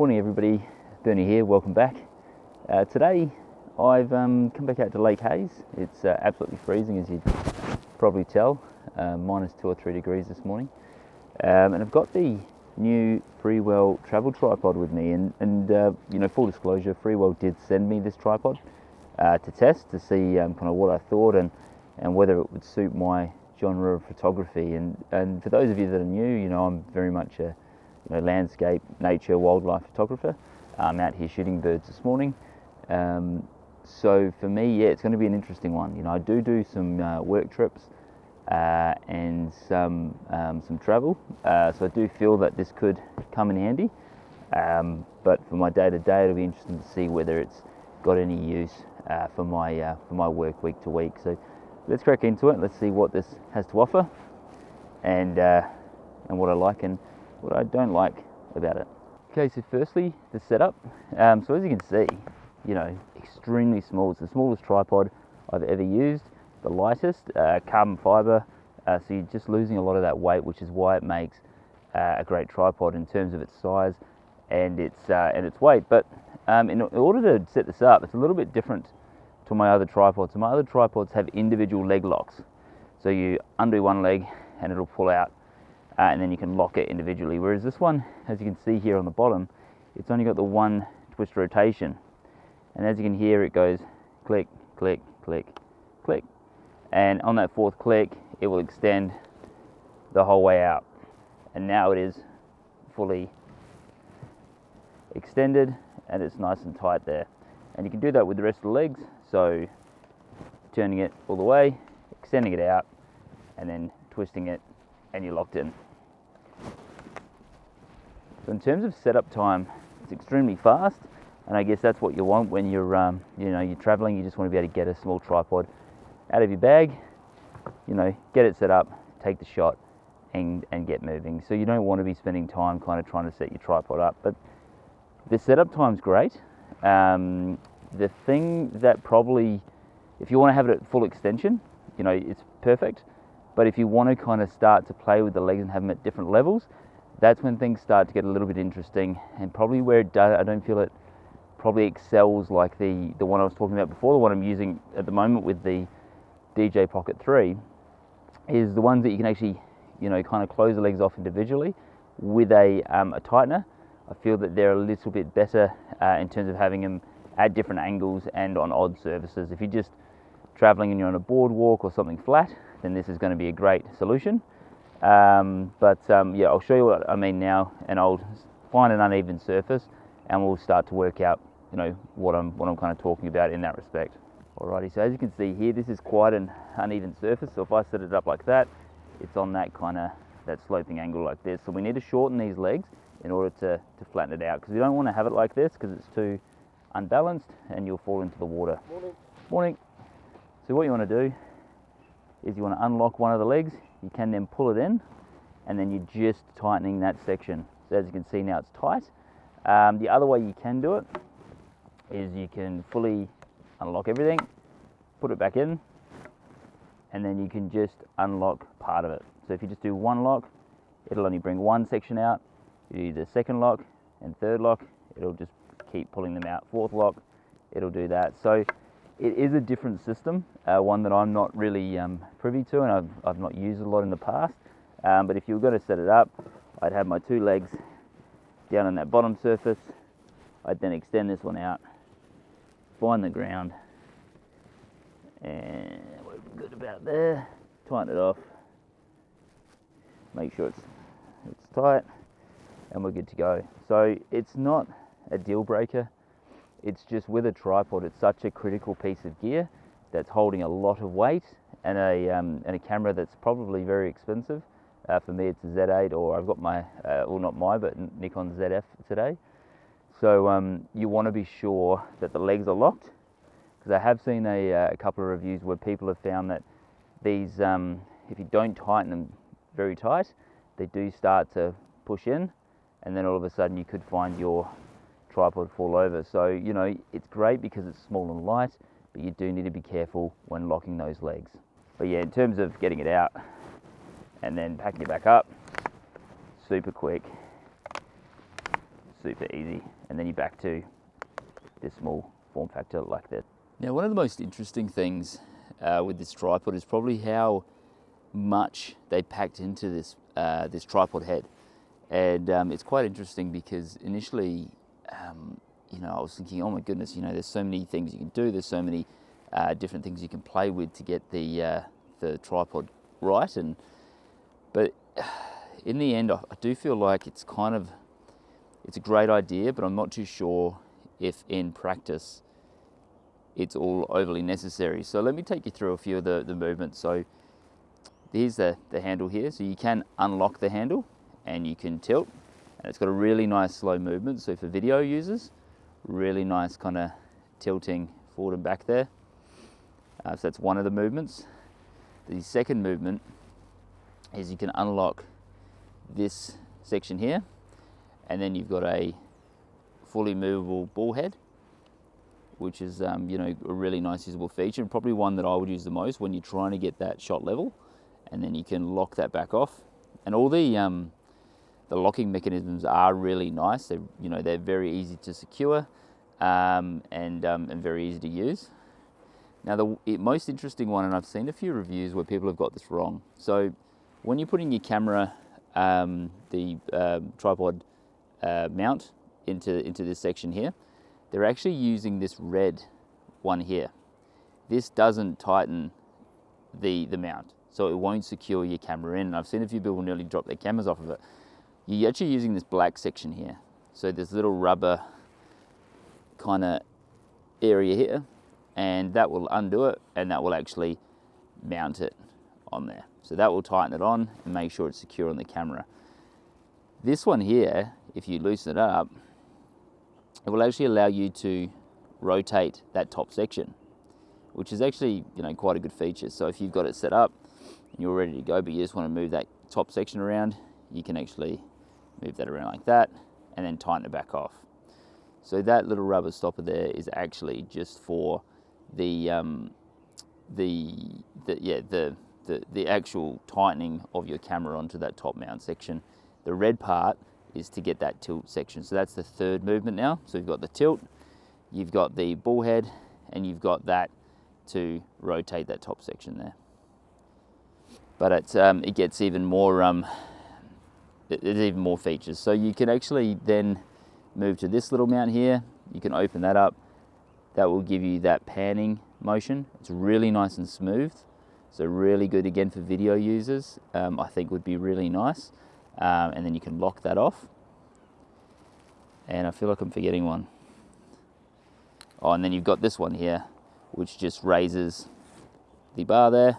Morning everybody, Bernie here, welcome back. Today I've come back out to Lake Hayes. It's absolutely freezing, as you'd probably tell, minus 2 or 3 degrees this morning. And I've got the new Freewell Travel Tripod with me, and you know, full disclosure, Freewell did send me this tripod to test, to see kind of what I thought and whether it would suit my genre of photography. And for those of you that are new, you know, I'm very much a landscape, nature, wildlife photographer. I'm out here shooting birds this morning. So for me, yeah, it's going to be an interesting one. You know, I do some work trips and some travel. So I do feel that this could come in handy. But for my day-to-day, it'll be interesting to see whether it's got any use for my work week to week. So let's crack into it. Let's see what this has to offer, and what I like and what I don't like about it. Okay, so firstly, the setup. So as you can see, you know, extremely small. It's the smallest tripod I've ever used, the lightest, carbon fiber, so you're just losing a lot of that weight, which is why it makes a great tripod in terms of its size and its weight. But in order to set this up, it's a little bit different to my other tripods. So my other tripods have individual leg locks. So you undo one leg and it'll pull out, and then you can lock it individually. Whereas this one, as you can see here on the bottom, it's only got the one twist rotation. And as you can hear, it goes click, click, click, click. And on that fourth click, it will extend the whole way out. And now it is fully extended and it's nice and tight there. And you can do that with the rest of the legs. So turning it all the way, extending it out, and then twisting it, and you're locked in. So in terms of setup time, it's extremely fast, and I guess that's what you want when you're you're traveling. You just want to be able to get a small tripod out of your bag, you know, get it set up, take the shot, and get moving. So you don't want to be spending time kind of trying to set your tripod up. But the setup time's great. The thing that probably, if you want to have it at full extension, you know, it's perfect. But if you want to kind of start to play with the legs and have them at different levels, that's when things start to get a little bit interesting, and probably where it does, I don't feel it probably excels like the one I was talking about before, the one I'm using at the moment with the DJ Pocket 3, is the ones that you can actually, you know, kind of close the legs off individually with a tightener. I feel that they're a little bit better in terms of having them at different angles and on odd surfaces. If you're just traveling and you're on a boardwalk or something flat, then this is going to be a great solution. Yeah, I'll show you what I mean now, and I'll find an uneven surface and we'll start to work out, you know, what I'm kind of talking about in that respect. Alrighty, so as you can see here, this is quite an uneven surface. So if I set it up like that, it's on that kind of that sloping angle like this. So we need to shorten these legs in order to flatten it out, because we don't want to have it like this because it's too unbalanced and you'll fall into the water. Morning. Morning. So what you want to do is you want to unlock one of the legs. You can then pull it in, and then you're just tightening that section. So as you can see now, it's tight. The other way you can do it is you can fully unlock everything, put it back in, and then you can just unlock part of it. So if you just do one lock, it'll only bring one section out. You do the second lock and third lock, it'll just keep pulling them out. Fourth lock, it'll do that. So it is a different system, one that I'm not really privy to, and I've not used a lot in the past. But if you were going to set it up, I'd have my two legs down on that bottom surface. I'd then extend this one out, find the ground, and we're good about there. Tighten it off, make sure it's tight, and we're good to go. So it's not a deal breaker. It's just with a tripod, it's such a critical piece of gear that's holding a lot of weight, and a camera that's probably very expensive. For me, it's a Z8, or I've got my, well, not my, but Nikon ZF today. So you want to be sure that the legs are locked, because I have seen a couple of reviews where people have found that these, if you don't tighten them very tight, they do start to push in, and then all of a sudden you could find your tripod fall over. So, you know, it's great because it's small and light, but you do need to be careful when locking those legs. But yeah, in terms of getting it out and then packing it back up, super quick, super easy. And then you're back to this small form factor like this. Now, one of the most interesting things with this tripod is probably how much they packed into this this tripod head. And it's quite interesting because initially, you know, I was thinking, oh my goodness, you know, there's so many things you can do. There's so many different things you can play with to get the tripod right. But in the end, I do feel like it's a great idea, but I'm not too sure if in practice it's all overly necessary. So let me take you through a few of the movements. So here's the handle here. So you can unlock the handle and you can tilt, and it's got a really nice slow movement. So for video users, really nice kind of tilting forward and back there. So that's one of the movements. The second movement is you can unlock this section here, and then you've got a fully movable ball head, which is you know, a really nice usable feature, and probably one that I would use the most when you're trying to get that shot level. And then you can lock that back off, and all the locking mechanisms are really nice. They're very easy to secure and very easy to use. Now the most interesting one, and I've seen a few reviews where people have got this wrong. So when you're putting your camera, the tripod mount into this section here, they're actually using this red one here. This doesn't tighten the mount, so it won't secure your camera in. And I've seen a few people nearly drop their cameras off of it. You're actually using this black section here. So this little rubber kind of area here, and that will undo it, and that will actually mount it on there. So that will tighten it on and make sure it's secure on the camera. This one here, if you loosen it up, it will actually allow you to rotate that top section, which is actually, you know, quite a good feature. So if you've got it set up and you're ready to go, but you just want to move that top section around, you can actually move that around like that and then tighten it back off. So that little rubber stopper there is actually just for the actual tightening of your camera onto that top mount section. The red part is to get that tilt section. So that's the third movement now. So you've got the tilt, you've got the ball head, and you've got that to rotate that top section there. But it gets even more, there's even more features. So you can actually then move to this little mount here. You can open that up. That will give you that panning motion. It's really nice and smooth. So really good again for video users. I think would be really nice. And then you can lock that off. And I feel like I'm forgetting one. Oh, and then you've got this one here, which just raises the bar there.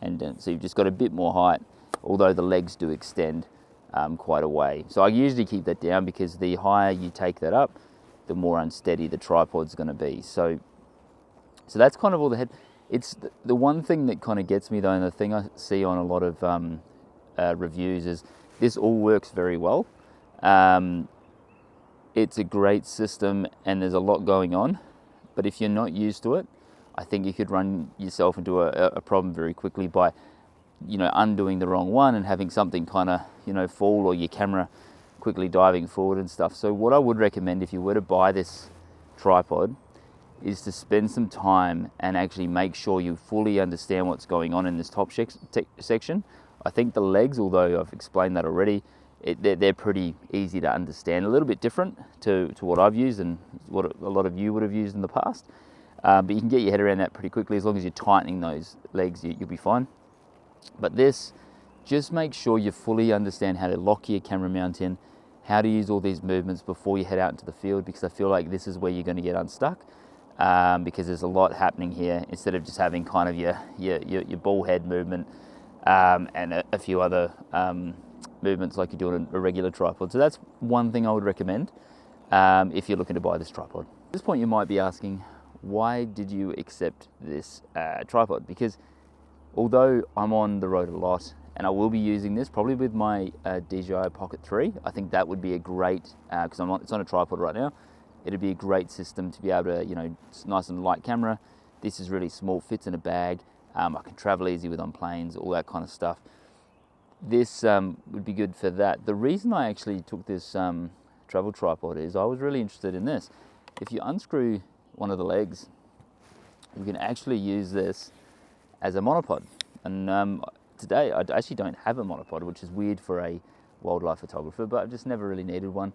And so you've just got a bit more height, although the legs do extend quite a way. So I usually keep that down because the higher you take that up, the more unsteady the tripod's going to be. So that's kind of all the head. It's the one thing that kind of gets me though, and the thing I see on a lot of reviews is this all works very well. It's a great system and there's a lot going on, but if you're not used to it, I think you could run yourself into a problem very quickly by, you know, undoing the wrong one and having something kind of, you know, fall, or your camera quickly diving forward and stuff. So what I would recommend if you were to buy this tripod is to spend some time and actually make sure you fully understand what's going on in this top section. I think the legs, although I've explained that already, they're pretty easy to understand. A little bit different to what I've used and what a lot of you would have used in the past. But you can get your head around that pretty quickly. As long as you're tightening those legs, you'll be fine. But this, just make sure you fully understand how to lock your camera mount in, how to use all these movements before you head out into the field, because I feel like this is where you're going to get unstuck, because there's a lot happening here instead of just having kind of your ball head movement and a few other movements like you do on a regular tripod. So that's one thing I would recommend if you're looking to buy this tripod. At this point you might be asking, why did you accept this tripod? Because although I'm on the road a lot and I will be using this probably with my DJI Pocket 3, I think that would be a great, because it's on a tripod right now, it'd be a great system to be able to, you know, it's nice and light camera. This is really small, fits in a bag. I can travel easy with on planes, all that kind of stuff. This would be good for that. The reason I actually took this travel tripod is I was really interested in this. If you unscrew one of the legs, you can actually use this as a monopod. And today I actually don't have a monopod, which is weird for a wildlife photographer, but I've just never really needed one.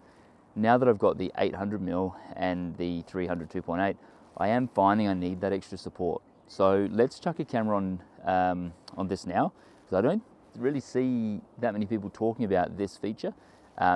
Now that I've got the 800mm and the 300 2.8, I am finding I need that extra support. So let's chuck a camera on this now, because I don't really see that many people talking about this feature,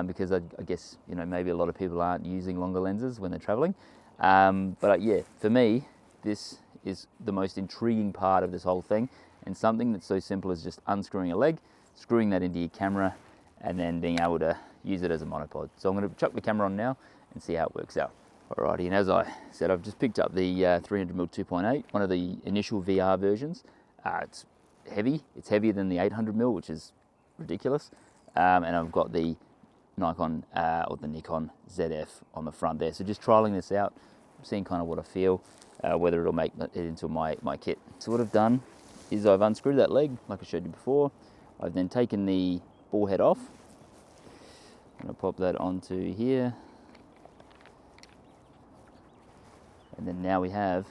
because I guess, you know, maybe a lot of people aren't using longer lenses when they're traveling. But yeah, for me, this is the most intriguing part of this whole thing, and something that's so simple as just unscrewing a leg, screwing that into your camera, and then being able to use it as a monopod. So I'm going to chuck the camera on now and see how it works out. Alrighty, and as I said, I've just picked up the 300mm 2.8, one of the initial VR versions. It's heavy. It's heavier than the 800mm, which is ridiculous. And I've got the Nikon or the Nikon ZF on the front there. So just trialing this out, seeing kind of what I feel, whether it'll make it into my kit. So what I've done is I've unscrewed that leg, like I showed you before. I've then taken the ball head off. I'm going to pop that onto here. And then now we have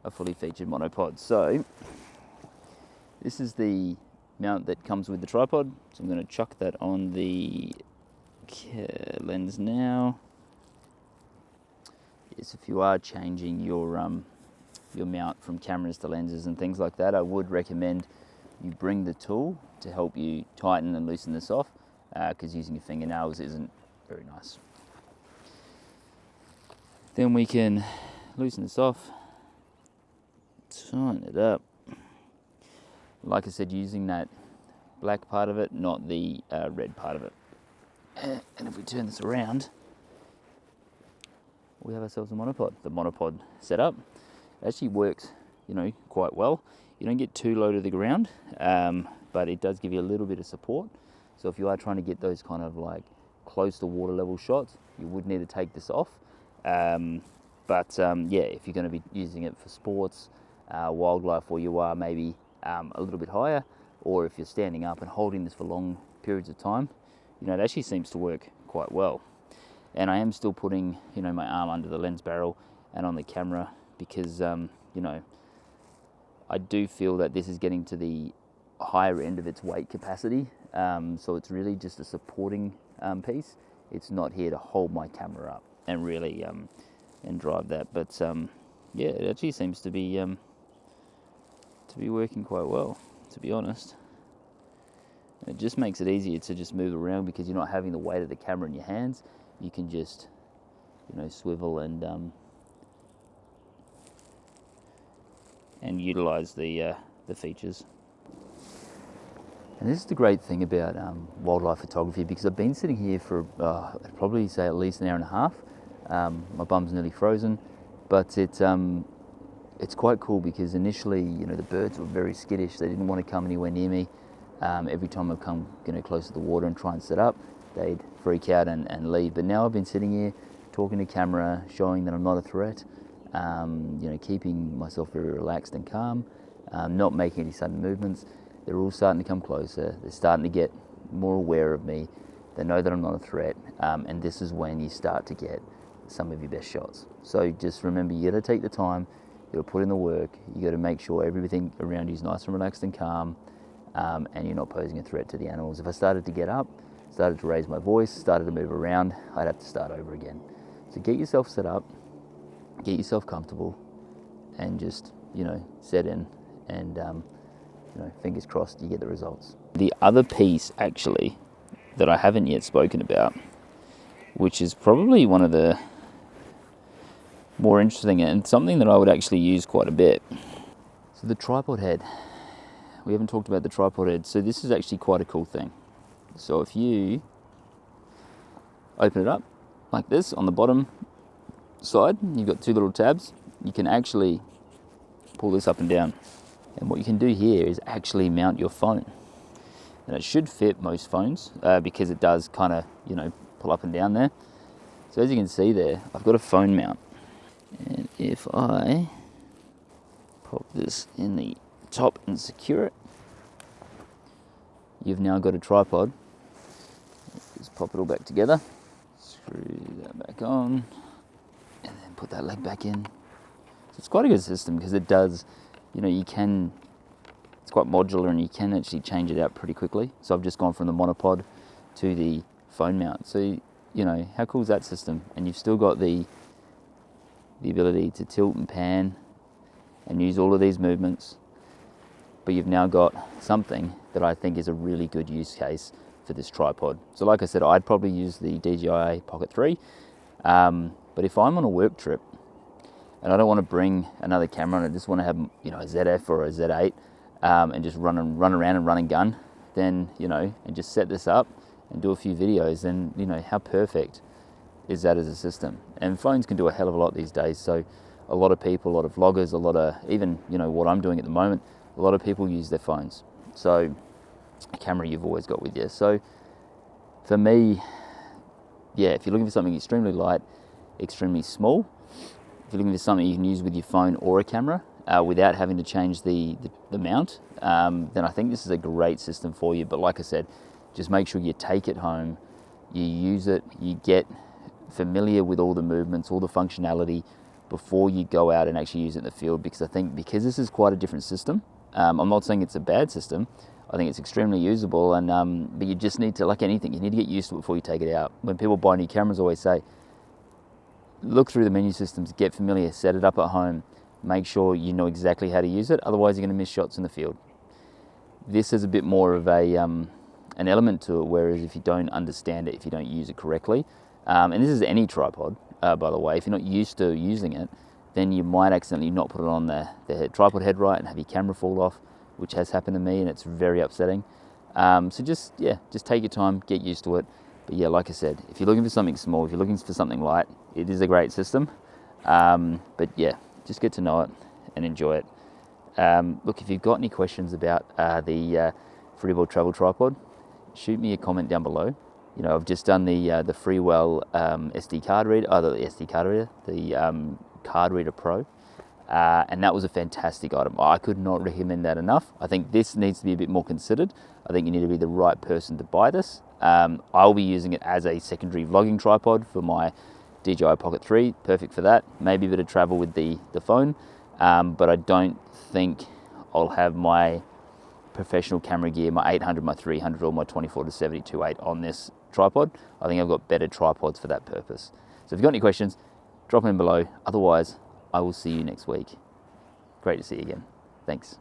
a fully featured monopod. So this is the mount that comes with the tripod. So I'm going to chuck that on the lens now. Yes, if you are changing your mount from cameras to lenses and things like that, I would recommend you bring the tool to help you tighten and loosen this off, because using your fingernails isn't very nice. Then we can loosen this off, tighten it up. Like I said, using that black part of it, not the red part of it. And if we turn this around, we have ourselves a monopod. The monopod setup actually works, you know, quite well. You don't get too low to the ground, but it does give you a little bit of support. So if you are trying to get those kind of like close to water level shots, you would need to take this off. Yeah, if you're going to be using it for sports, wildlife, or you are maybe a little bit higher, or if you're standing up and holding this for long periods of time, you know, it actually seems to work quite well. And I am still putting, you know, my arm under the lens barrel and on the camera, because, you know, I do feel that this is getting to the higher end of its weight capacity. So it's really just a supporting piece. It's not here to hold my camera up and really and drive that. But yeah, it actually seems to be working quite well, to be honest. It just makes it easier to just move around, because you're not having the weight of the camera in your hands. You can just, you know, swivel and utilize the features. And this is the great thing about wildlife photography, because I've been sitting here for I'd probably say at least an hour and a half. My bum's nearly frozen, but it's quite cool, because initially, you know, the birds were very skittish. They didn't want to come anywhere near me. Every time I've come, you know, close to the water and try and set up, they'd freak out and leave. But now I've been sitting here talking to camera, showing that I'm not a threat, you know, keeping myself very relaxed and calm, not making any sudden movements. They're all starting to come closer. They're starting to get more aware of me. They know that I'm not a threat, and this is when you start to get some of your best shots. So just remember, you got to take the time, you got to put in the work, you got to make sure everything around you is nice and relaxed and calm, and you're not posing a threat to the animals. If I started to get up, started to raise my voice, started to move around, I'd have to start over again. So get yourself set up, get yourself comfortable, and just, you know, set in, and you know, fingers crossed you get the results. The other piece actually that I haven't yet spoken about, which is probably one of the more interesting and something that I would actually use quite a bit. So the tripod head. We haven't talked about the tripod head. So this is actually quite a cool thing. So if you open it up like this on the bottom side, you've got two little tabs. You can actually pull this up and down. And what you can do here is actually mount your phone. And it should fit most phones, because it does kind of, you know, pull up and down there. So as you can see there, I've got a phone mount. And if I pop this in the top and secure it, you've now got a tripod. Just pop it all back together. Screw that back on, and then put that leg back in. So it's quite a good system because it does, you can, it's quite modular and you can actually change it out pretty quickly. So I've just gone from the monopod to the phone mount. So, how cool is that system? And you've still got the ability to tilt and pan and use all of these movements, but you've now got something that I think is a really good use case for this tripod. So like I said, I'd probably use the DJI Pocket 3, but if I'm on a work trip and I don't want to bring another camera and I just want to have a ZF or a Z8 and just run around and run and gun, then and just set this up and do a few videos, then how perfect is that as a system? And phones can do a hell of a lot these days. So a lot of people, a lot of vloggers, a lot of even what I'm doing at the moment, a lot of people use their phones. So a camera you've always got with you. So for me, yeah, if you're looking for something extremely light, extremely small, if you're looking for something you can use with your phone or a camera without having to change the mount, then I think this is a great system for you. But like I said, just make sure you take it home, you use it, you get familiar with all the movements, all the functionality before you go out and actually use it in the field. Because I think this is quite a different system, I'm not saying it's a bad system. I think it's extremely usable, and but you just need to, like anything, you need to get used to it before you take it out. When people buy new cameras, I always say, look through the menu systems, get familiar, set it up at home, make sure you know exactly how to use it, otherwise you're going to miss shots in the field. This is a bit more of an element to it, whereas if you don't understand it, if you don't use it correctly, and this is any tripod, by the way, if you're not used to using it, then you might accidentally not put it on the tripod head right and have your camera fall off, which has happened to me, and it's very upsetting. So just take your time, get used to it. But yeah, like I said, if you're looking for something small, if you're looking for something light, it is a great system. But yeah, just get to know it and enjoy it. Look, if you've got any questions about the Freewell Travel Tripod, shoot me a comment down below. I've just done the Freewell SD card reader, the Card Reader Pro, and that was a fantastic item. I could not recommend that enough. I think this needs to be a bit more considered. I think you need to be the right person to buy this. I'll be using it as a secondary vlogging tripod for my DJI Pocket 3, perfect for that. Maybe a bit of travel with the phone, but I don't think I'll have my professional camera gear, my 800, my 300, or my 24 to 72.8 on this tripod. I think I've got better tripods for that purpose. So if you've got any questions, drop them below. Otherwise, I will see you next week. Great to see you again. Thanks.